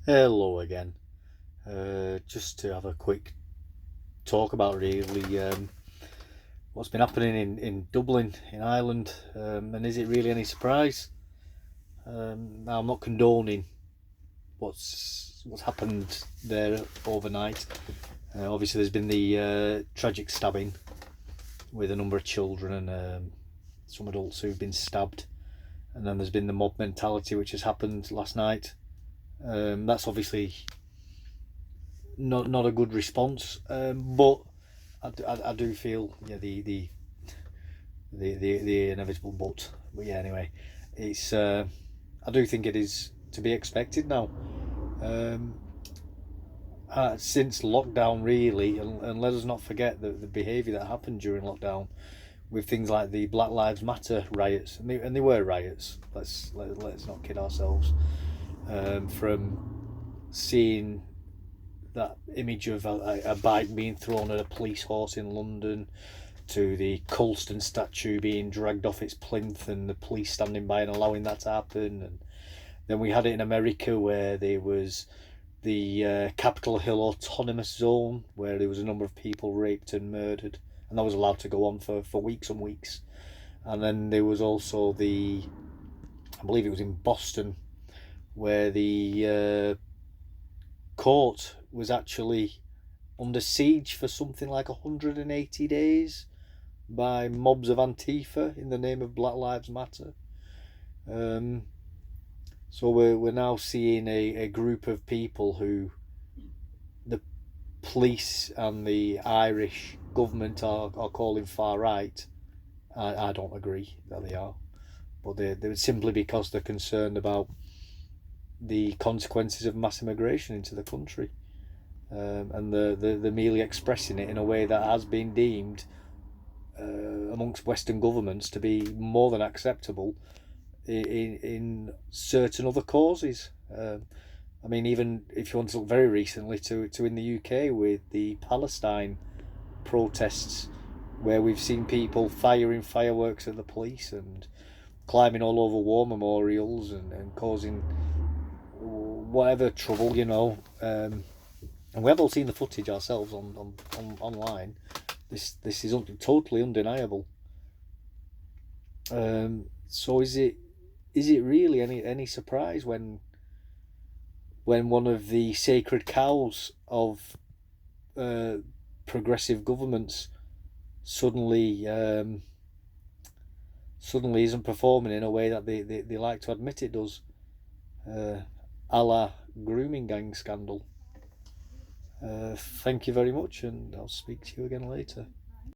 Hello again. Just to have a quick talk about really what's been happening in Dublin in Ireland, and is it really any surprise? Now I'm not condoning what's happened there overnight. Obviously, there's been the tragic stabbing with a number of children and some adults who've been stabbed, and then there's been the mob mentality which has happened last night. That's obviously not a good response. But I do feel the inevitable but yeah, anyway, it's I do think it is to be expected now. Um, since lockdown, really, and let us not forget the behaviour that happened during lockdown with things like the Black Lives Matter riots, and they were riots. Let's not kid ourselves. From seeing that image of a bike being thrown at a police horse in London, to the Colston statue being dragged off its plinth and the police standing by and allowing that to happen. And then we had it in America where there was the Capitol Hill Autonomous Zone where there was a number of people raped and murdered, and that was allowed to go on for weeks and weeks. And then there was also I believe it was in Boston, where the court was actually under siege for something like 180 days by mobs of Antifa in the name of Black Lives Matter. Um, so we're now seeing a group of people who the police and the Irish government are calling far right. I don't agree that they are, but they're simply because they're concerned about the consequences of mass immigration into the country. And they're merely expressing it in a way that has been deemed amongst Western governments to be more than acceptable in certain other causes. I mean, even if you want to look very recently to in the UK with the Palestine protests, where we've seen people firing fireworks at the police and climbing all over war memorials and causing whatever trouble, and we have all seen the footage ourselves on online. This is totally undeniable. So is it really any surprise when one of the sacred cows of uh, progressive governments suddenly suddenly isn't performing in a way that they like to admit it does, uh, a la grooming gang scandal. Thank you very much, and I'll speak to you again later.